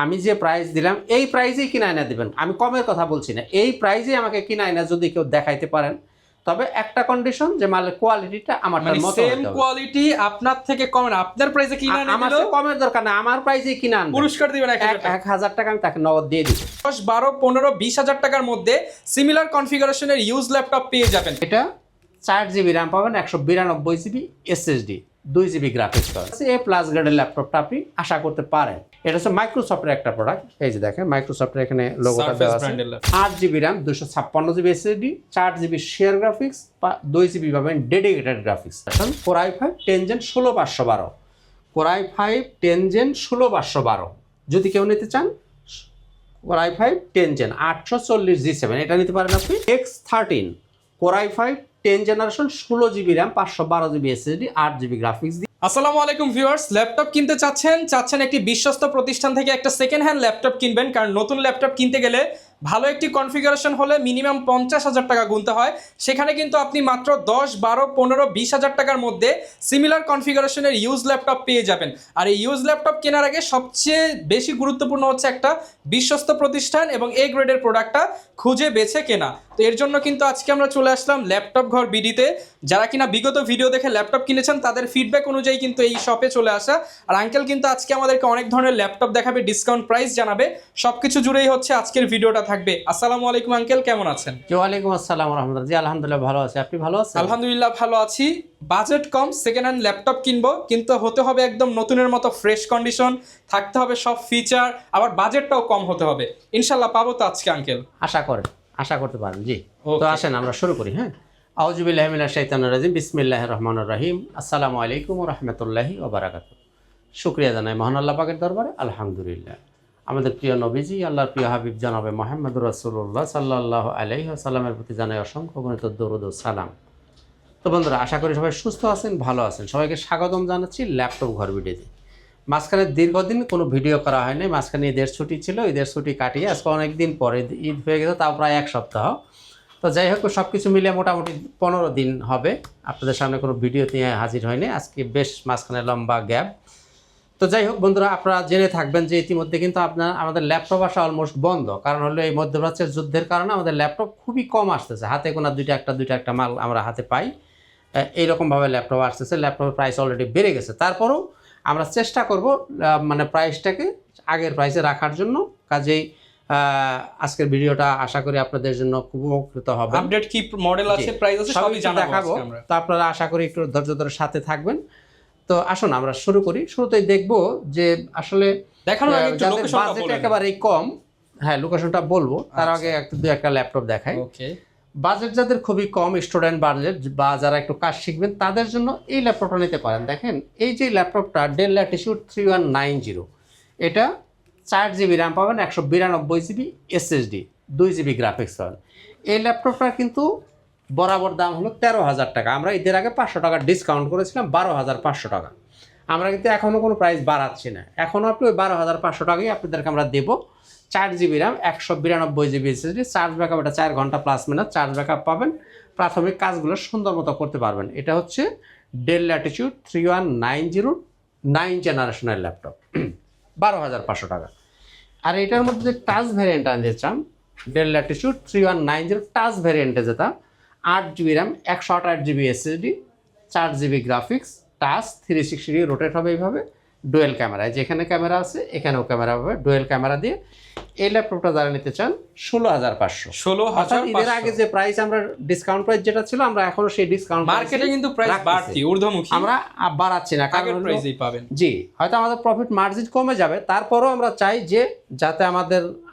আমি যে প্রাইস দিলাম এই প্রাইসেই কিনে আয়না দিবেন, আমি কমের কথা বলছি না, এই প্রাইসেই আমাকে কিনে আয়না যদি কেউ দেখাইতে পারেন, তবে একটা কন্ডিশন যে মালের কোয়ালিটিটা আমারটার মতো সেম হতে হবে। কোয়ালিটি আপনার থেকে কম না, আপনার প্রাইসে কিনে আনে আমার দিলো, তো কমের দরকার না, আমার প্রাইসেই কিনে আনবেন, পুরস্কার দিবেন 1000 টাকা আমি তাকে নগদ দিয়ে দিব। 10, 12, 15, 20,000 টাকার মধ্যে সিমিলার কনফিগারেশনের ইউজ ল্যাপটপ পেয়ে যাবেন। এটা 4 GB র্যাম পাবেন, 192 GB SSD, 2 GB গ্রাফিক্স পাবেন। এ প্লাস গ্রেডের ল্যাপটপটা আপনি আশা করতে পারেন। এটা হচ্ছে মাইক্রোসফটের একটা প্রোডাক্ট, এই যে দেখেন মাইক্রোসফটের এখানে লোগোটা দেওয়া আছে। 8 GB RAM, 256 GB SSD, 4 GB share graphics, 2 GB পাবেন dedicated graphics. Core i5 10 Gen 16512, Core i5 10 Gen 16512 যদি কেউ নিতে চান, Core i5 10 Gen 840 G7 এটা নিতে পারেন আপনি। X13 Core i5 10 generation, 16 GB RAM, 512 GB SSD, 8 GB graphics. আসসালামু আলাইকুম ভিউয়ার্স, ল্যাপটপ কিনতে চাচ্ছেন একটি বিশ্বস্ত প্রতিষ্ঠান থেকে একটা সেকেন্ড হ্যান্ড ল্যাপটপ কিনবেন, কারণ নতুন ল্যাপটপ কিনতে গেলে ভালো একটি কনফিগারেশন হলে মিনিমাম 50,000 টাকা গুনতে হয়। সেখানে কিন্তু আপনি মাত্র 10, 12, 15, 20,000 টাকার মধ্যে সিমিলার কনফিগারেশনের ইউজ ল্যাপটপ পেয়ে যাবেন। আর এই ইউজ ল্যাপটপ কেনার আগে সবচেয়ে বেশি গুরুত্বপূর্ণ হচ্ছে একটা বিশ্বস্ত প্রতিষ্ঠান এবং এ গ্রেডের প্রোডাক্টটা খুঁজে বেছে কেনা। তো এর জন্য কিন্তু আজকে আমরা চলে আসলাম ল্যাপটপ ঘর বিডিতে। যারা কিনা বিগত ভিডিও দেখে ল্যাপটপ কিনেছেন তাদের ফিডব্যাক অনুযায়ী কিন্তু এই শপে চলে আসা। আর আঙ্কেল কিন্তু আজকে আমাদেরকে অনেক ধরনের ল্যাপটপ দেখাবে, ডিসকাউন্ট প্রাইস জানাবে, সবকিছু জুড়েই হচ্ছে আজকের ভিডিওটা থাকবে। আসসালামু আলাইকুম আঙ্কেল, কেমন আছেন? ওয়ালাইকুম আসসালাম ওয়া রাহমাতুল্লাহ। জি আলহামদুলিল্লাহ ভালো আছি, আপনি ভালো আছেন? আলহামদুলিল্লাহ ভালো আছি। বাজেট কম, সেকেন্ড হ্যান্ড ল্যাপটপ কিনবো, কিন্তু হতে হবে একদম নতুনের মতো ফ্রেশ কন্ডিশন, থাকতে হবে সব ফিচার, আবার বাজেটটাও কম হতে হবে। ইনশাল্লাহ পাবো তো আজকে আঙ্কেল? আশা করতে পারেন। জি তো আসেন আমরা শুরু করি। হ্যাঁ, আউযু বিল্লাহি মিনাশ শাইতানির রাজিম, বিসমিল্লাহির রহমানির রহিম, আসসালামু আলাইকুম ওয়া রাহমাতুল্লাহি ওয়া বারাকাতুহু। শুকরিয়া জানাই মহান আল্লাহ পাকের দরবারে, আলহামদুলিল্লাহ। আমাদের প্রিয় নবীজি, আল্লাহর প্রিয় হাবিব জনাবে মুহাম্মদুর রাসূলুল্লাহ সাল্লাল্লাহু আলাইহি ওয়াসাল্লামের প্রতি জানাই অসংখ্য গণিত দরুদ ও সালাম। তো বন্ধুরা, আশা করি সবাই সুস্থ আছেন, ভালো আছেন। সবাইকে স্বাগতম জানাচ্ছি ল্যাপটপ ঘর ভিডিওতে। মাঝখানে দীর্ঘদিন কোনো ভিডিও করা হয়নি, মাঝখানে ঈদের ছুটি ছিল, ঈদের ছুটি কাটিয়ে আজকে অনেক দিন পরে ঈদ হয়ে গেছে, তাও প্রায় 1 সপ্তাহ। তো যাই হোক, সব কিছু মিলিয়ে মোটামুটি 15 দিন হবে আপনাদের সামনে কোনো ভিডিও নিয়ে হাজির হয়নি, আজকে বেশ মাঝখানে লম্বা গ্যাপ। তো যাই হোক বন্ধুরা, আপনারা জেনে থাকবেন যে ইতিমধ্যে কিন্তু আমাদের ল্যাপটপ আসা অলমোস্ট বন্ধ, কারণ হলো এই মধ্যপ্রাচ্যের যুদ্ধের কারণে আমাদের ল্যাপটপ খুবই কম আসতেছে, হাতে গোনা দুইটা একটা মাল আমরা হাতে পাই। এইরকমভাবে ল্যাপটপ আসতেছে, ল্যাপটপের প্রাইস অলরেডি বেড়ে গেছে। তারপরেও আমরা চেষ্টা করব মানে প্রাইসটাকে আগের প্রাইসে রাখার জন্য। কাজেই আজকের ভিডিওটা আশা করি আপনাদের জন্য খুব উপকৃত হবে। আপডেট কি মডেল আছে, প্রাইস আছে, সবই দেখাবো। তো আপনারা আশা করি একটু ধৈর্য ধরে সাথে থাকবেন। তো আসুন আমরা শুরু করি। শুরুতেই দেখবো যে আসলে দেখানোর আগে একটু যাদের বাজেট একেবারেই কম, হ্যাঁ লোকেশনটা বলবো, তার আগে দুই একটা ল্যাপটপ দেখাই। ওকে, বাজেট যাদের খুবই কম, স্টুডেন্ট বাজেট বা যারা একটু কাজ শিখবেন, তাদের জন্য এই ল্যাপটপটা নিতে পারেন। দেখেন এই যে ল্যাপটপটা ডেল ল্যাটিটিউড 3190, এটা 4 GB র্যাম পাবেন, 192 GB SSD, 2 GB গ্রাফিক্স পাবেন। এই ল্যাপটপটার কিন্তু বরাবর দাম হলো 13,000 টাকা। আমরা ঈদের আগে 500 টাকা ডিসকাউন্ট করেছিলাম, 12,500 টাকা। আমরা কিন্তু এখনও কোনো প্রাইস বাড়াচ্ছি না, এখনও আপনি ওই 12,500 টাকাই আপনাদেরকে আমরা দেবো। 4 GB RAM, 192 GB SSD, charge backup এটা 4 ঘন্টা প্লাস মিনিট চার্জ ব্যাকআপ পাবেন। প্রাথমিক কাজগুলো সুন্দর মতো করতে পারবেন। এটা হচ্ছে ডেল ল্যাটিটিউড 3190 9 জেনারেশনের ল্যাপটপ, 12,500 টাকা। আর এটার মধ্যে যে টাচ ভ্যারিয়েন্ট আনতে চান, ডেল ল্যাটিটিউড 3190 টাচ ভ্যারিয়েন্টে যেটা 8 GB RAM, 128 GB SSD, 4 GB graphics, touch 360 degree rotate হবে এইভাবে, ডুয়েল ক্যামেরায়, যেখানে ক্যামেরা আছে এখানেও ক্যামেরা হবে, ডুয়েল ক্যামেরা দিয়ে এই ল্যাপটপটা যারা নিতে চান 16,500। 16,500 ঈদের আগে যে প্রাইস আমরা ডিসকাউন্ট প্রাইস যেটা ছিল, আমরা এখনো সেই ডিসকাউন্ট মার্কেটে কিন্তু প্রাইস বাড়তি, ঊর্ধ্বমুখী, আমরা বাড়াচ্ছি না, আগের প্রাইসেই পাবেন। জি, হয়তো আমাদের প্রফিট মার্জিন কমে যাবে, তারপরেও আমরা চাই যে যাতে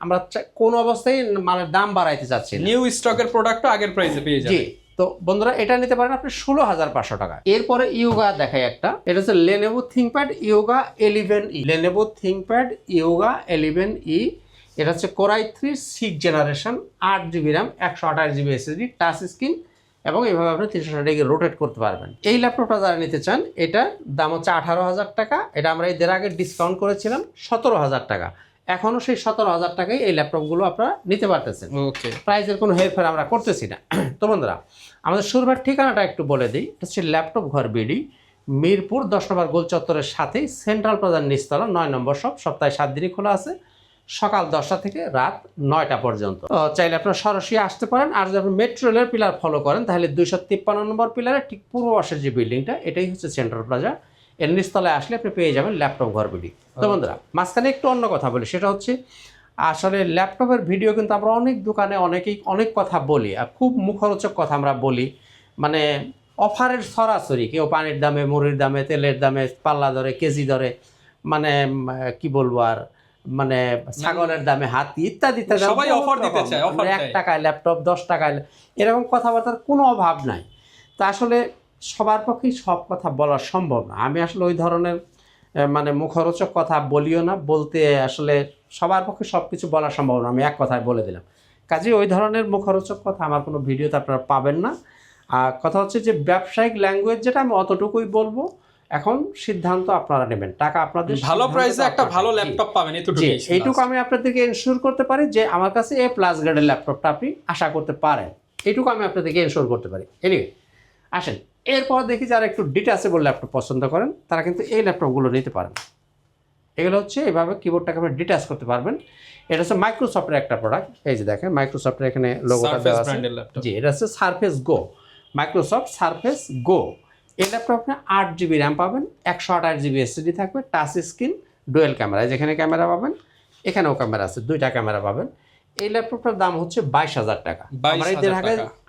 আমরা কোন অবস্থায় মালের দাম বাড়াইতে চাচ্ছি না, নিউ স্টকের প্রোডাক্টও আগের প্রাইসে পেয়ে যাবেন। জি, তো বন্ধুরা এটা নিতে পারেন আপনি 16,500 টাকা। এরপরে ইয়োগা দেখাই একটা, এটা হচ্ছে Lenovo ThinkPad yoga 11E, Lenovo ThinkPad yoga 11E। এটা হচ্ছে Core i3 6 generation, 8 GB RAM, 128 GB SSD, touch screen, এবং এইভাবে আপনি 360 ডিগ্রি রোটেট করতে পারবেন। এই ল্যাপটপটা যারা নিতে চান, এটার দাম হচ্ছে 18,000 টাকা। এটা আমরা এদের আগে ডিসকাউন্ট করেছিলাম 17,000 টাকা। এখনও সেই 17,000 টাকায় এই ল্যাপটপগুলো আপনারা নিতে পারতেছেন। ওকে, প্রাইসের কোনো হেরফের আমরা করতেছি না। তো বন্ধুরা, আমাদের শুরুর ঠিকানাটা একটু বলে দিই। এটা হচ্ছে ল্যাপটপ ঘর বিডি, মিরপুর 10 নম্বর গোল চত্বরের সাথেই সেন্ট্রাল প্লাজার নিচতলা 9 নম্বর শপ, সপ্তাহে 7 দিনই খোলা আছে, সকাল 10টা থেকে রাত 9টা পর্যন্ত। তো চাইলে আপনারা সরাসরি আসতে পারেন। আর যদি আপনি মেট্রো রেলের পিলার ফলো করেন তাহলে 253 নম্বর পিলারের ঠিক পূর্ব পাশের যে বিল্ডিংটা, এটাই হচ্ছে সেন্ট্রাল প্লাজা। এর নিচতলায় আসলে আপনি পেয়ে যাবেন ল্যাপটপ ঘর বিডি। তো বন্ধুরা, মাঝখানে একটু অন্য কথা বলি, সেটা হচ্ছে আসলে ল্যাপটপের ভিডিও কিন্তু আমরা অনেক দোকানে অনেক কথা বলি, আর খুব মুখরোচক কথা আমরা বলি, মানে অফারের সরাসরি, কেউ পানির দামে, মুড়ির দামে, তেলের দামে, পাল্লা ধরে, কেজি ধরে, মানে কি বলবো আর, মানে ছাগলের দামে হাতি ইত্যাদি ইত্যাদি, সবাই অফার দিতে চায়, অফার 1 টাকায় ল্যাপটপ, 10 টাকায়, এরকম কথাবার্তার কোনো অভাব নাই। তা আসলে সবার পক্ষেই সব কথা বলা সম্ভব না। আমি আসলে ওই ধরনের মানে মুখরোচক কথা বলিও না, বলতে আসলে সবার পক্ষে সব কিছু বলা সম্ভব না, আমি এক কথায় বলে দিলাম। কাজে ওই ধরনের মুখরোচক কথা আমার কোনো ভিডিওতে আপনারা পাবেন না। আর কথা হচ্ছে যে ব্যবসায়িক ল্যাঙ্গুয়েজ যেটা, আমি অতটুকুই বলবো। এখন সিদ্ধান্ত আপনারা নেবেন, টাকা আপনাদের, ভালো প্রাইসে একটা ভালো ল্যাপটপ পাবেন, এইটুকু আমি আপনাদেরকে এনশিওর করতে পারি যে আমার কাছে A+ গ্রেডের ল্যাপটপটা আপনি আশা করতে পারেন, এইটুকু আমি আপনাদেরকে এনশিওর করতে পারি। এনিওয়ে আসেন, এরপর দেখি যারা একটু ডিটাচেবল ল্যাপটপ পছন্দ করেন তারা কিন্তু এই ল্যাপটপগুলো নিতে পারেন। এগুলো হচ্ছে এইভাবে কিবোর্ডটাকে আপনি ডিটাচ করতে পারবেন। এটা হচ্ছে মাইক্রোসফটের একটা প্রোডাক্ট, এই যে দেখেন মাইক্রোসফটের এখানে লোগোটা দেওয়া আছে। জি, এটা হচ্ছে সারফেস গো, মাইক্রোসফট সারফেস গো। এই ল্যাপটপ আপনি 8GB র্যাম পাবেন, 128GB SSD থাকবে, টাচ স্ক্রিন, ডুয়েল ক্যামেরা, যেখানে ক্যামেরা পাবেন এখানেও ক্যামেরা আছে, 2টা ক্যামেরা পাবেন। এই ল্যাপটপটার দাম হচ্ছে 22,000 টাকা। আমরা এদের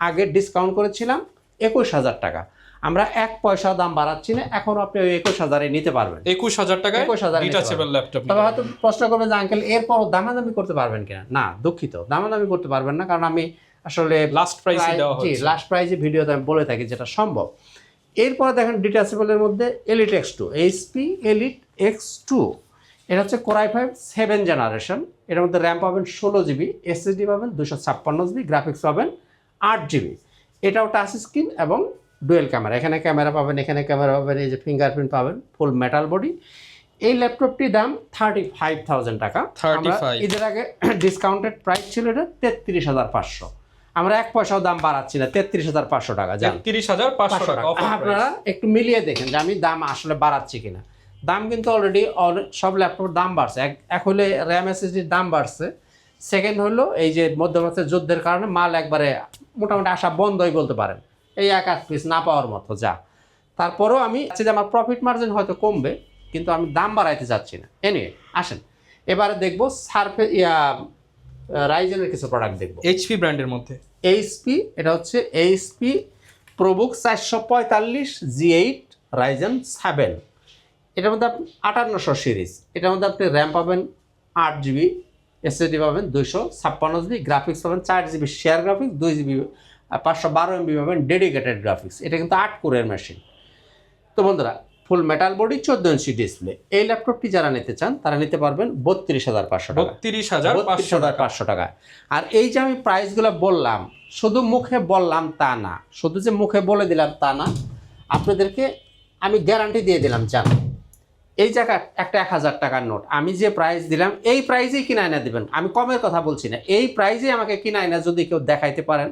আগে ডিসকাউন্ট করেছিলাম 21,000 টাকা। আমরা 1 পয়সাও দাম বাড়াচ্ছি না, এখন আপনি ওই 21,000-এ নিতে পারবেন। 21,000 টাকায় ডিটাচেবল ল্যাপটপ। তবে হয়তো প্রশ্ন করবেন যে আঙ্কেল এরপর দামাদামি করতে পারবেন কিনা? না, দুঃখিত, দামাদামি করতে পারবেন না, কারণ আমি আসলে লাস্ট প্রাইসে দেওয়া হচ্ছে। জি, লাস্ট প্রাইসে ভিডিওতে আমি বলে থাকি যেটা সম্ভব। এরপরে দেখেন ডিটাচেবলের মধ্যে elite X2, HP elite X2, এটা হচ্ছে Core i5 7 জেনারেশন। এটার মধ্যে র্যাম পাবেন 16GB, SSD পাবেন 256GB, গ্রাফিক্স পাবেন 8GB। এটাও টাচ স্ক্রিন এবং ডুয়েল ক্যামেরা, এখানে ক্যামেরা পাবেন, এখানে ক্যামেরা পাবেন, এই যে ফিঙ্গারপ্রিন্ট পাবেন, ফুল মেটাল বডি। এই ল্যাপটপটির দাম 35,000 টাকা। এদের আগে ডিসকাউন্টেড প্রাইস ছিল এটা 33,500। আমরা 1 পয়সাও দাম বাড়াচ্ছি না, 33,500 টাকা। 33,500 টাকা। আপনারা একটু মিলিয়ে দেখেন যে আমি দাম আসলে বাড়াচ্ছি কিনা। দাম কিন্তু অলরেডি সব ল্যাপটপের দাম বাড়ছে। এক হলে র্যাম SSDর দাম বাড়ছে, সেকেন্ড হলো এই যে মধ্যপ্রাচ্যের যুদ্ধের কারণে মাল একবারে মোটামুটি আসা বন্ধই বলতে পারেন, এই 1-8 পিস না পাওয়ার মতো যা। তারপরেও আমি চাচ্ছি যে আমার প্রফিট মার্জিন হয়তো কমবে, কিন্তু আমি দাম বাড়াইতে চাচ্ছি না। এনিওয়ে আসেন, এবারে দেখবো রাইজেনের কিছু প্রোডাক্ট দেখবো। HP ব্র্যান্ডের মধ্যে HP, এটা হচ্ছে HP ProBook 445 G8 Ryzen 7। এটার মধ্যে আপনি 5800 সিরিজ, এটার মধ্যে আপনি র্যাম পাবেন 8GB, SSD পাবেন 256GB, গ্রাফিক্স পাবেন 4GB share graphics, 2GB 512MB পাবেন ডেডিকেটেড গ্রাফিক্স। এটা কিন্তু 8 কোরের মেশিন। তো বন্ধুরা, ফুল মেটাল বডি, 14 ইঞ্চি ডিসপ্লে। এই ল্যাপটপটি যারা নিতে চান তারা নিতে পারবেন 32,500 টাকা। 32,500 টাকা। আর এই যে আমি প্রাইসগুলো বললাম, শুধু মুখে বললাম তা না, শুধু যে মুখে বলে দিলাম তা না, আপনাদেরকে আমি গ্যারান্টি দিয়ে দিলাম। জান, এই জায়গা একটা 1,000 টাকার নোট, আমি যে প্রাইস দিলাম এই প্রাইজেই কিনা এনে দেবেন। আমি কমের কথা বলছি না, এই প্রাইজেই আমাকে কিনা এনে যদি কেউ দেখাইতে পারেন,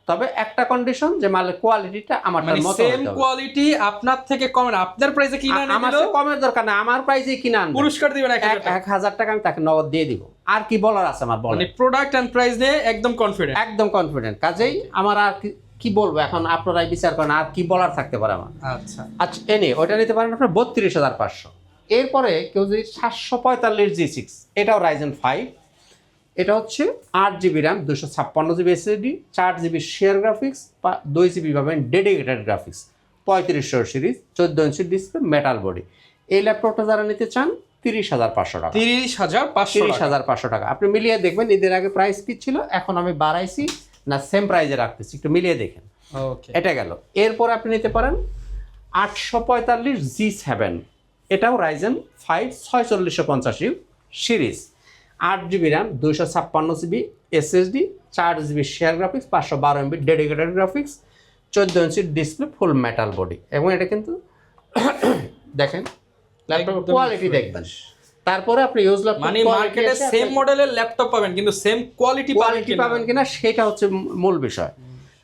তবে একটা কন্ডিশন যে মালের কোয়ালিটিটা আমার মতো হতে হবে। সেম কোয়ালিটি আপনার থেকে কম না, আপনার প্রাইসে কিনা আনবে, আমার থেকে কমের দরকার না, আমার প্রাইসেই কিনা আনবে, পুরস্কার দিবেন 1,000 টাকা আমি তাকে নগদ দিয়ে দিব। আর কি বলার আছে আমার? বলেন। মানে প্রোডাক্ট এন্ড প্রাইস নিয়ে একদম কনফিডেন্ট, একদম কনফিডেন্ট। কাজেই আমার আর কি বলবো, এখন আপনারাই বিচার করেন আর কি বলার থাকতে পারে আমার। আচ্ছা, এনে ওইটা নিতে পারেন আপনার 32,500। এরপরে কেউ যদি 745 G6, এটাও Ryzen 5, এটা হচ্ছে 8GB RAM, 256GB SSD, 4GB share graphics, 2GB পাবেন dedicated graphics, 3500 series, 14 inch display, metal body. এই ল্যাপটপটা যারা নিতে চান 30,500 টাকা। 30,500 টাকা। আপনি মিলিয়ে দেখবেন এদের আগে প্রাইস কি ছিল, এখন আমি বাড়াইছি না সেম প্রাইজে রাখতেছি, একটু মিলিয়ে দেখেন। এটা গেল। এরপর আপনি নিতে পারেন 845 G7, এটাও Ryzen 5 4650 series, 8GB RAM, 256GB SSD, 4GB share graphics, 512MB dedicated graphics, 14 inch display, ফুল মেটাল বডি। এবং এটা কিন্তু দেখেন ল্যাপটপ কোয়ালিটি দেখবেন, তারপরে আপনি ইউজ ল্যাপটপ মানে মার্কেটে সেম মডেলের ল্যাপটপ পাবেন, কিন্তু সেম কোয়ালিটি পাবেন কিনা সেটা হচ্ছে মূল বিষয়।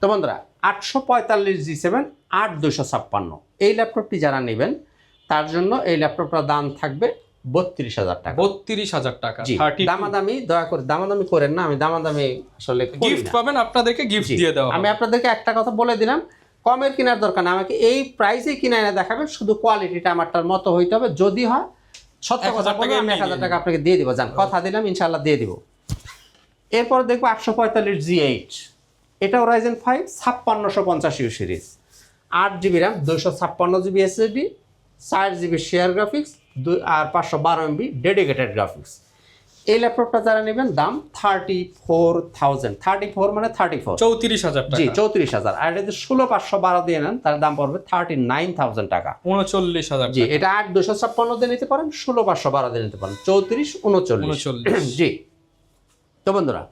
তো বন্ধুরা, 845 G7 8256, এই ল্যাপটপটি যারা নেবেন তার জন্য এই ল্যাপটপটার দাম থাকবে 32,000 টাকা। 32,000 টাকা। জি, দামাদামি দয়া করে দামাদামি করেন না, আমি দামাদামি আসলে গিফট পাবেন, আপনাদেরকে গিফট দিয়ে দেওয়া আমি আপনাদেরকে একটা কথা বলে দিলাম, কমের কেনার দরকার না, আমাকে এই প্রাইসে কিনে এনে দেখাবেন, শুধু কোয়ালিটিটা আমারটার মতো হইতে হবে। যদি হয় সত্য কথা বলবো, আমি 1,000 টাকা আপনাকে দিয়ে দিব, জান কথা দিলাম ইনশাআল্লাহ দিয়ে দিব। এরপর দেখবো 845 G8, এটাও Ryzen 5 5650 series, 8GB RAM, 256GB SSD, 4GB share graphics আর 512 MB ডেডিকেটেড গ্রাফিক্স। এই ল্যাপটপটা যারা নেবেন দাম 34,000, 34 মানে 34, 34,000 টাকা। জি 34,000। আর যদি 16,512 দিয়ে নেন তার দাম পড়বে 39,000 টাকা, 39,000 জি। এটা 8,256 দিয়ে নিতে পারেন, 16,512 দিয়ে নিতে পারেন, 34, 39, জি। তো বন্ধুরা,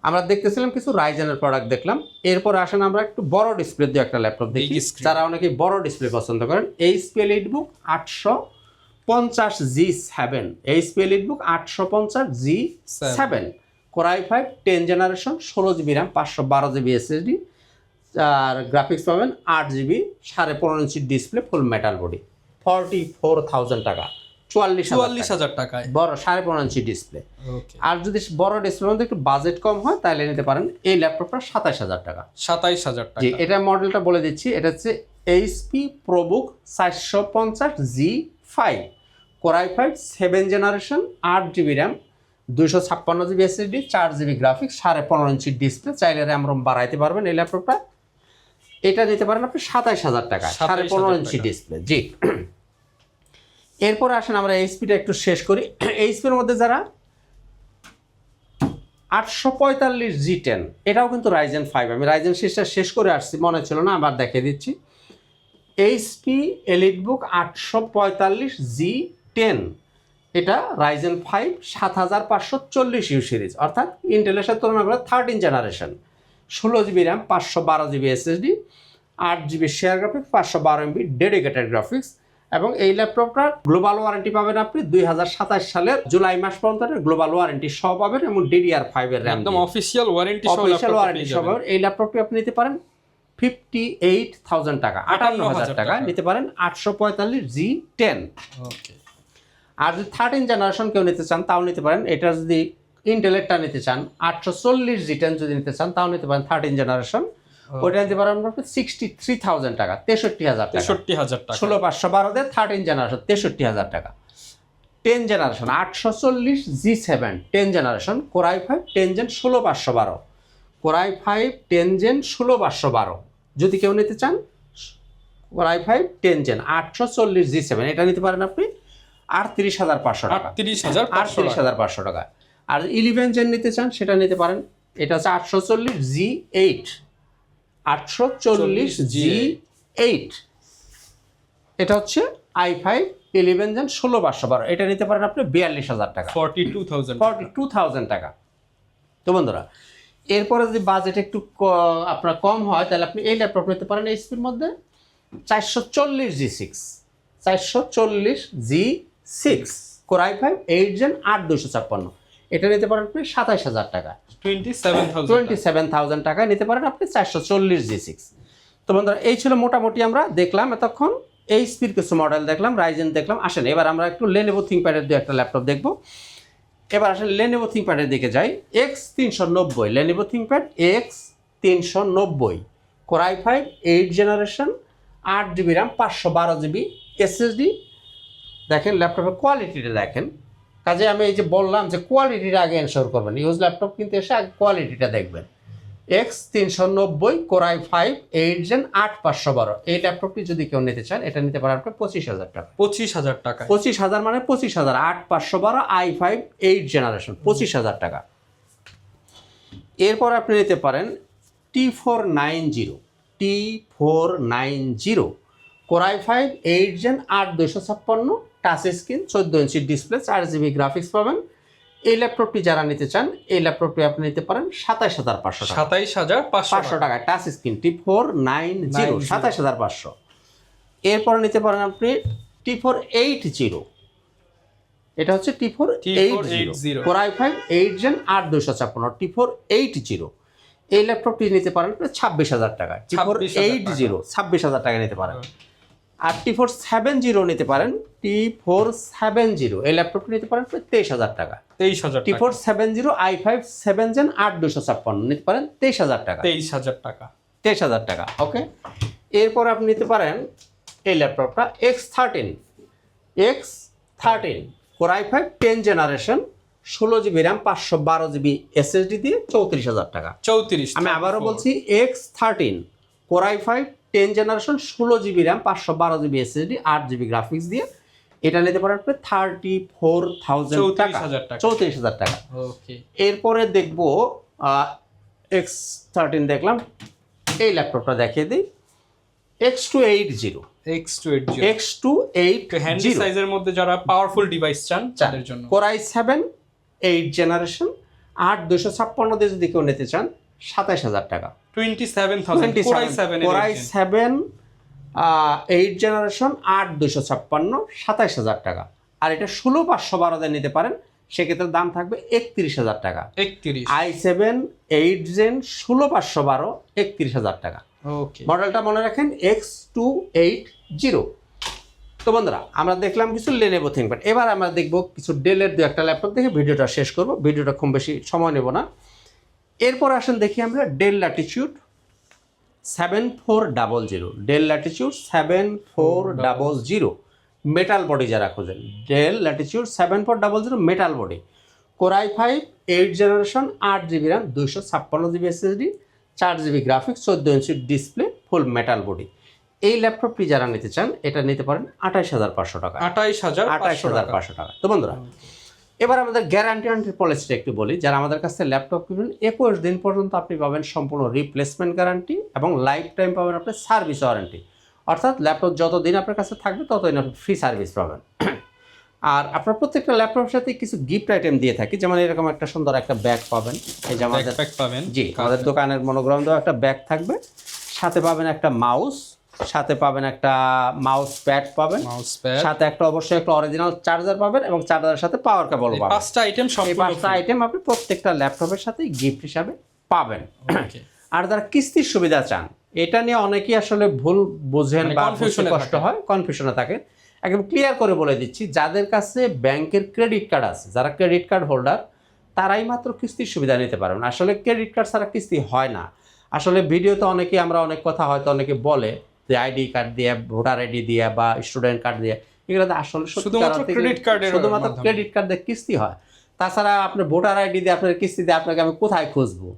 আমরা দেখতেছিলাম কিছু রাইজেনের প্রোডাক্ট দেখলাম। এরপর আসেন আমরা একটু বড় ডিসপ্লে দিয়ে একটা ল্যাপটপ দেখি, যারা অনেকে বড় ডিসপ্লে পছন্দ করেন। HP EliteBook 850 G7, HP EliteBook 850 G7, Core i5 10 generation, 16GB RAM, 512GB SSD, আর গ্রাফিক্স পাবেন 8GB, 15.5 ইঞ্চি ডিসপ্লে, ফুল মেটাল বডি, 44,000 টাকা, 44,000 টাকায় বড় 15.5 ইঞ্চি ডিসপ্লে। আর যদি বড় ডিসপ্লের মধ্যে একটু বাজেট কম হয় তাহলে নিতে পারেন এই ল্যাপটপটা 27,000 টাকা। 27,000 টাকা, জি। এটা মডেলটা বলে দিচ্ছি, এটা হচ্ছে HP ProBook 450 G5, Core i5 7 generation, 8GB RAM, 256GB SSD, 4GB graphics, 15.5 inch display. চাইলে র্যাম রোম বাড়াইতে পারবেন এই ল্যাপটপটা। এটা নিতে পারেন আপনি 27,000 টাকা, 15.5 ইঞ্চি ডিসপ্লে, জি। এরপর আসেন আমরা এইচপিটা একটু শেষ করি। এইচপির মধ্যে যারা 845 G10, এটাও কিন্তু Ryzen 5, আমি Ryzen সিরিজটা শেষ করে আসছি, মনে ছিল না, আবার দেখিয়ে দিচ্ছি। HP EliteBook 845 G10, এটা Ryzen 5 7540U সিরিজ, অর্থাৎ ইন্টেলের সাথে তুলনা করে 13 generation, 16GB RAM, 512GB SSD, 8GB share graphics, 512 MB dedicated graphics. এবং এই ল্যাপটপটার গ্লোবাল ওয়ারেন্টি পাবেন আপনি 2027 সালের জুলাই মাস পর্যন্ত গ্লোবাল ওয়ারেন্টি সহ পাবেন, এবং DDR5 এর RAM, একদম অফিশিয়াল ওয়ারেন্টি সহ পাবেন। এই ল্যাপটপটি আপনি নিতে পারেন 58,000 টাকা, 58,000 টাকা নিতে পারেন 845 G10। ওকে। আর যদি 13 জেনারেশন কেউ নিতে চান তাও নিতে পারেন। এটা যদি ইন্টেলেরটা নিতে চান 840 G10 যদি নিতে চান তাও নিতে পারেন 13 জেনারেশন, ওইটা নিতে পারেন আপনি 63,000 টাকা, 63,000 টাকা, 16,512 দিয়ে 13 জেনারেশন 63,000 টাকা। 10 generation 840 G7 10 generation, Core i5 10 gen 16,512, Core i5 10 gen 16,512 যদি কেউ নিতে চান, Core i5 10 জেন 840 G7 এটা নিতে পারেন আপনি 38,500 টাকা, 38,500 টাকা। আর 11 জেন নিতে চান সেটা নিতে পারেন, এটা হচ্ছে 840 G8, 840 G8, এটা হচ্ছে i5 11 জেন 16,512, এটা নিতে পারেন আপনি 42,000 টাকা, 42,000 টাকা। তো বন্ধুরা, এরপরে যদি বাজেট একটু আপনার কম হয় তাহলে আপনি এই ল্যাপটপ নিতে পারেন এইচপির মধ্যে 440 G6, 440 G6, Core i5 8 gen 8256, এটা নিতে পারেন আপনি 27,000 টাকা, 27,000 টাকায় নিতে পারেন আপনি 440 G6। তো বন্ধুরা, এই ছিল মোটামুটি আমরা দেখলাম এতক্ষণ এইচপির কিছু মডেল দেখলাম, রাইজেন দেখলাম। আসেন এবার আমরা একটু Lenovo ThinkPad-এর দু একটা ল্যাপটপ দেখব। এবার আসেন Lenovo ThinkPad-এর দিকে যাই। X390, Lenovo ThinkPad X390, Core i5 8 generation, 8GB RAM, 512GB SSD। দেখেন ল্যাপটপের কোয়ালিটিটা দেখেন, কাজে আমি এই যে বললাম যে কোয়ালিটিটা আগে এনশোর করবেন, ইউজ ল্যাপটপ কিন্তু এসে আগে কোয়ালিটিটা দেখবেন। X390, Core i5 8 জেন 8512, এই ল্যাপটপটি যদি কেউ নিতে চান এটা নিতে পারেন আপনি 25,000 টাকা, 25,000 টাকা, 25,000 মানে 25,000, 8512 i5 8 জেনারেশন 25,000 টাকা। এরপর আপনি নিতে পারেন T490, Core i5 8 gen 8256, touch screen, 14 inch display, 4GB graphics পাবেন। এই ল্যাপটপটি যারা নিতে চান এই ল্যাপটপটি আপনি নিতে পারেন 27,500 টাকা, 27,500 টাকা, টাচ স্ক্রিন T490 27,500। এরপর নিতে পারেন আপনি T480, এটা হচ্ছে T480, Core i5 8 gen 8256, T480। এই ল্যাপটপটি নিতে পারেন 26,000 টাকা, T480 26,000 টাকা নিতে পারেন। আর T470 নিতে পারেন, T470 এই ল্যাপটপটা নিতে পারেন 23,000 টাকা। 23,000 টাকা। T470 i5 7 Gen 8256 নিতে পারেন 23,000 টাকা। 23,000 টাকা। 23,000 টাকা, ওকে। এরপর আপনি নিতে পারেন এই ল্যাপটপটা X13 Core i5 10 generation 16GB RAM 512GB SSD দিয়ে 34,000 টাকা। 34। আমি আবারও বলছি X13 Core i5 10 generation 16GB RAM 512GB SSD 8GB graphics দিয়ে এটা নিতে পারেন আপনি 34,000 টাকা। 34,000 টাকা। ওকে। এরপরে দেখবো X13 দেখলাম, এই ল্যাপটপটা দেখিয়ে দিই X280 হ্যান্ডি সাইজের মধ্যে যারা পাওয়ারফুল ডিভাইস চান তাদের জন্য। Core i7 8 জেনারেশন 8256 দিয়ে যদি কেউ নিতে চান 27,000 টাকা। 27,000 Core i7 8 জেনারেশন 8256 27,000 টাকা। আর এটা 16,512 দিয়ে নিতে পারেন, সেক্ষেত্রে দাম থাকবে 31,000 টাকা। 31 i7 8 জেন 16,512 31,000 টাকা। ওকে। মডেলটা মনে রাখেন X280। তো বন্ধুরা আমরা দেখলাম কিছু Lenovo ThinkPad, এবার আমরা দেখব কিছু ডেলের দু একটা ল্যাপটপ দেখে ভিডিওটা শেষ করব। ভিডিওটা খুব বেশি সময় নেব না। এরপর আসেন দেখি আমরা del Latitude 7400, del Latitude 7400 metal body যারা খোঁজেন, del Latitude 7400 metal body, Core i5 8 generation 8GB RAM 256GB SSD 4GB graphics 14 inch display full metal body. এই ল্যাপটপটি যারা নিতে চান এটা নিতে পারেন 28,500 টাকা। 28,500 টাকা। তো বন্ধুরা এবার আমাদের গ্যারান্টি পলিসিটা একটু বলি। যারা আমাদের কাছে ল্যাপটপ কিনবেন 21 দিন পর্যন্ত আপনি পাবেন সম্পূর্ণ রিপ্লেসমেন্ট গ্যারান্টি এবং লাইফ টাইম পাবেন আপনি সার্ভিস ওয়ারেন্টি। অর্থাৎ ল্যাপটপ যতদিন আপনার কাছে থাকবে ততদিন আপনি ফ্রি সার্ভিস পাবেন। আর আপনার প্রত্যেকটা ল্যাপটপের সাথে কিছু গিফট আইটেম দিয়ে থাকি, যেমন এরকম একটা সুন্দর একটা ব্যাগ পাবেন, এই যে আমাদের পাবেন। জি, আমাদের দোকানের মনোগ্রাম দেওয়া একটা ব্যাগ থাকবে, সাথে পাবেন একটা মাউস, সাথে পাবেন একটা মাউস প্যাড পাবেন, সাথে একটা অবশ্যই একটা অরিজিনাল চার্জার পাবেন এবং চার্জারের সাথে পাওয়ার কেবল পাবেন। 5টা আইটেম, এই 5টা আইটেম আপনি প্রত্যেকটা ল্যাপটপের সাথে গিফট হিসাবে পাবেন। আর যারা কিস্তির সুবিধা চান, এটা নিয়ে অনেকেই আসলে ভুল বোঝেন বা কষ্ট হয়, কনফিউশনে থাকে। একদম ক্লিয়ার করে বলে দিচ্ছি, যাদের কাছে ব্যাংকের ক্রেডিট কার্ড আছে, যারা ক্রেডিট কার্ড হোল্ডার, তারাই মাত্র কিস্তির সুবিধা নিতে পারবেন। আসলে ক্রেডিট কার্ড ছাড়া কিস্তি হয় না। আসলে ভিডিওতে অনেকেই আমরা অনেক কথা হয়তো অনেকে বলে যে আইডি কার্ড দিয়ে, ভোটার আইডি দিয়ে বা স্টুডেন্ট কার্ড দিয়ে, এগুলোতে আসলে শুধুমাত্র ক্রেডিট কার্ড দিয়ে কিস্তি হয়। তাছাড়া আপনার ভোটার আইডি দিয়ে আপনার কিস্তি দিয়ে আপনাকে আমি কোথায় খুঁজবো,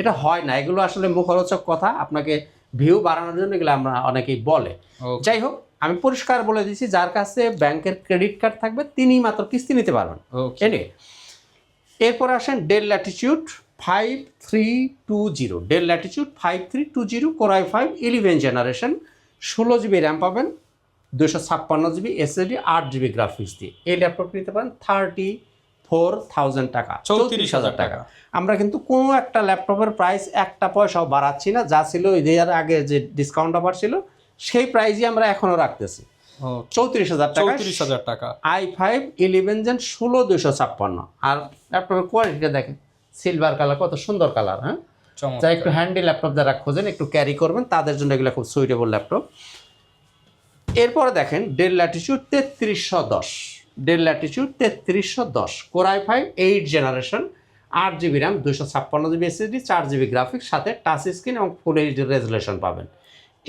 এটা হয় না। এগুলো আসলে মুখরোচক কথা, আপনাকে ভিউ বাড়ানোর জন্য এগুলো আমরা অনেকেই বলে। যাই হোক, আমি পরিষ্কার বলে দিচ্ছি, যার কাছে ব্যাংকের ক্রেডিট কার্ড থাকবে তিনিই মাত্র কিস্তি নিতে পারবেন। এরপর আসেন del Latitude 5320, del Latitude 5320 Core i5 11 generation 16GB RAM পাবেন, 256GB SSD 8GB গ্রাফিক্স দিয়ে। এই ল্যাপটপ নিতে পারেন 34,000 টাকা, 34,000 টাকা। আমরা কিন্তু কোনো একটা ল্যাপটপের প্রাইস একটা পয়সাও বাড়াচ্ছি না, যা ছিল ঈদের আগে যে ডিসকাউন্ট অফার ছিল সেই প্রাইসই আমরা এখনও রাখতেছি। 34,000 টাকা i5 11 Gen 16,256। আর ল্যাপটপের কোয়ালিটিটা দেখেন, সিলভার কালার, কত সুন্দর কালার। হ্যাঁ, যারা একটু হ্যান্ডি ল্যাপটপ যারা খোঁজেন, একটু ক্যারি করবেন, তাদের জন্য এগুলো খুব সুইটেবল ল্যাপটপ। এরপরে দেখেন del Latitude 3310, del Latitude 3310 Core i5 8 generation 8GB RAM 256GB SSD 4GB graphics, সাথে টাচ স্ক্রিন এবং ফুল এইচডি রেজুলেশন পাবেন।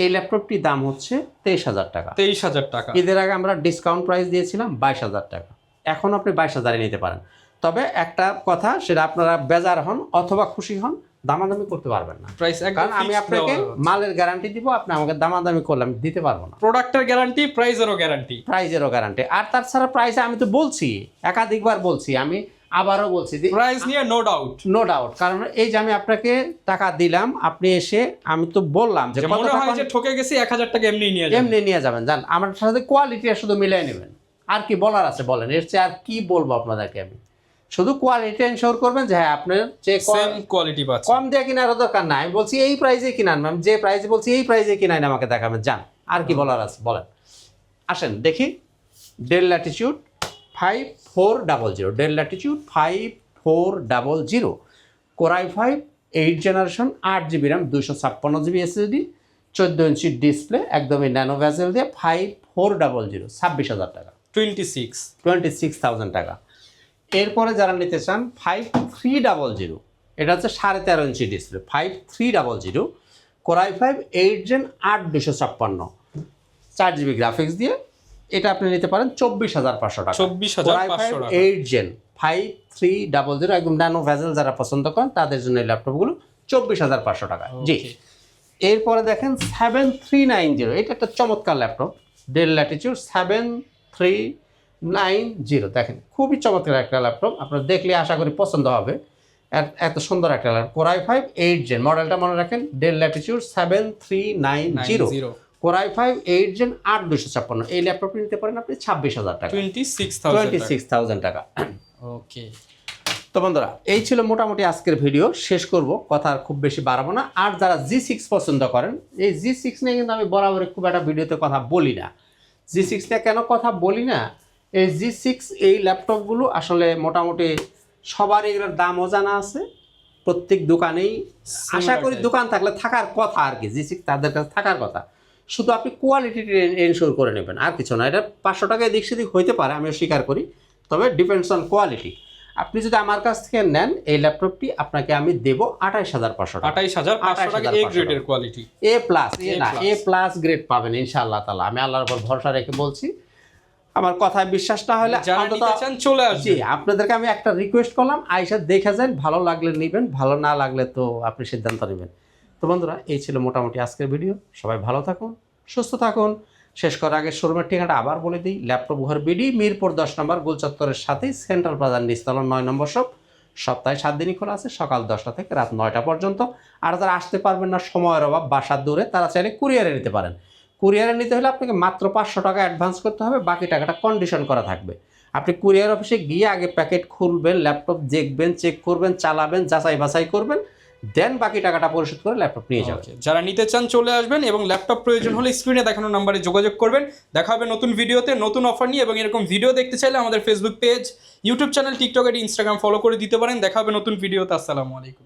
এই ল্যাপটপটির দাম হচ্ছে 23,000 টাকা। 23,000 টাকা। ঈদের আগে আমরা ডিসকাউন্ট প্রাইস দিয়েছিলাম 22,000 টাকা, এখন আপনি 22,000-এ নিতে পারেন। তবে একটা কথা, সেটা আপনারা বেজার হন অথবা খুশি হন, দামাদামি করতে পারবেন না। কারণ আমি আপনাকে মালের গ্যারান্টি দিব, আপনি আমাকে দামাদামি করলে আমি দিতে পারবো না। প্রোডাক্টের গ্যারান্টি, প্রাইসেরও গ্যারান্টি। আর তাছাড়া প্রাইসে আমি তো বলছি, একাধিকবার বলছি, আমি আবারও বলছি প্রাইস নিয়ে নো ডাউট। কারণ এই যে আমি আপনাকে টাকা দিলাম, আপনি এসে, আমি তো বললাম যে মনে হয় যে ঠকে গেছি, 1,000 টাকা এমনি নিয়ে যাবেন। জান, আমার সাথে কোয়ালিটি শুধু মিলিয়ে নেবেন। আর কি বলার আছে বলেন, এর চেয়ে আর কি বলবো আপনাদেরকে। আমি শুধু কোয়ালিটি এনশিওর করবেন যে হ্যাঁ আপনার যে সেম কোয়ালিটি পাচ্ছেন, কম দিয়ে কেনার দরকার নাই। আমি বলছি এই প্রাইসে কিনান, আমি যে প্রাইসে বলছি এই প্রাইসে কিনাই আমাকে দেখাবেন। জান, আর কি বলার আছে বলেন। আসেন দেখি del Latitude 5400, del Latitude 5400 Core i5 8 generation 8GB RAM 256GB SSD 14 inch display, একদমই ন্যানো ভেজেল দিয়ে 5400, 26,000 টাকা, 26,000 টাকা। এরপরে যারা নিতে চান 5300, এটা হচ্ছে 13.5 inch display, 5300, Core i5 8 Gen 8256, 4GB graphics দিয়ে, এটা আপনি নিতে পারেন 24,500 টাকা। 24,500 টাকা। 8 Gen 5300, একদম ন্যানো ভেজেল যারা পছন্দ করেন তাদের জন্য এই ল্যাপটপগুলো 24,500 টাকা। জি, এরপরে দেখেন 7390, এটা একটা চমৎকার ল্যাপটপ, ডেল ল্যাটিটিউড 7390, দেখেন খুবই চমৎকার একটা ল্যাপটপ, আপনারা দেখলে আশা করি পছন্দ হবে। এত সুন্দর একটা ল্যাপটপ, Core i5 8 Gen, মডেলটা মনে রাখেন, del Latitude 7390, Core i5 8 Gen 8256, এই ল্যাপটপটি নিতে পারেন আপনি 26,000 টাকা, 26,000 টাকা। ওকে, তো বন্ধুরা, এই ছিল মোটামুটি আজকের ভিডিও, শেষ করব, কথা আর খুব বেশি বাড়াবো না। আর যারা G6 পছন্দ করেন, এই G6 নিয়ে কিন্তু আমি বরাবরই খুব একটা ভিডিওতে কথা বলি না। G6 নিয়ে কেন কথা বলি না, এই G6 এই ল্যাপটপগুলো আসলে মোটামুটি সবার এগুলোর দামও জানা আছে, প্রত্যেক দোকানেই আশা করি দোকান থাকলে থাকার কথা আর কি, G6 তাদের কাছে থাকার কথা। শুধু আপনি কোয়ালিটিটি এনশিওর করে নেবেন, আর কিছু না। এটা 500 টাকায় দিক সেদিক হইতে পারে, আমিও স্বীকার করি, তবে ডিপেন্ডস অন কোয়ালিটি। আপনি যদি আমার কাছ থেকে নেন এই ল্যাপটপটি, আপনাকে আমি দেবো 28,500 টাকা, 28,500 টাকা এ গ্রেডের কোয়ালিটি, এ প্লাস গ্রেড পাবেন ইনশাআল্লাহ তাআলা। আমি আল্লাহর উপর ভরসা রেখে বলছি, আমার কথায় বিশ্বাস না হলে যারা নিতে চান চলে আসবেন। জি, আপনাদেরকে আমি একটা রিকোয়েস্ট করলাম, আইসা দেখে যান, ভালো লাগলে নেবেন, ভালো না লাগলে তো আপনি সিদ্ধান্ত নেবেন। তো বন্ধুরা, এই ছিল মোটামুটি আজকের ভিডিও। সবাই ভালো থাকুন, সুস্থ থাকুন। শেষ করার আগে শোরুমের ঠিকানাটা আবার বলে দিই, ল্যাপটপ ঘর বিডি, মিরপুর 10 নম্বর, গোলচত্বরের সাথেই সেন্ট্রাল প্লাজার নিচতলা 9 নম্বর শপ। সপ্তাহে 7 দিনই খোলা আছে, সকাল 10টা থেকে রাত 9টা পর্যন্ত। আর যারা আসতে পারবেন না, সময়ের অভাব, বাসার দূরে, তারা চাইলে কুরিয়ারে নিতে পারেন। কুরিয়ারে নিতে হলে আপনাকে মাত্র 500 টাকা অ্যাডভান্স করতে হবে, বাকি টাকাটা কন্ডিশন করা থাকবে। আপনি কুরিয়ার অফিসে গিয়ে আগে প্যাকেট খুলবেন, ল্যাপটপ দেখবেন, চেক করবেন, চালাবেন, যাচাই বাছাই করবেন, দেন বাকি টাকাটা পরিশোধ করে ল্যাপটপ নিয়ে যাবেন। যারা নিতে চান চলে আসবেন, এবং ল্যাপটপ প্রয়োজন হলে স্ক্রিনে দেখানো নম্বরে যোগাযোগ করবেন। দেখা হবে নতুন ভিডিওতে, নতুন অফার নিয়ে। এবং এরকম ভিডিও দেখতে চাইলে আমাদের Facebook page, YouTube channel, TikTok, Instagram follow করে দিতে পারেন। দেখা হবে নতুন ভিডিওতে। আসসালামু আলাইকুম।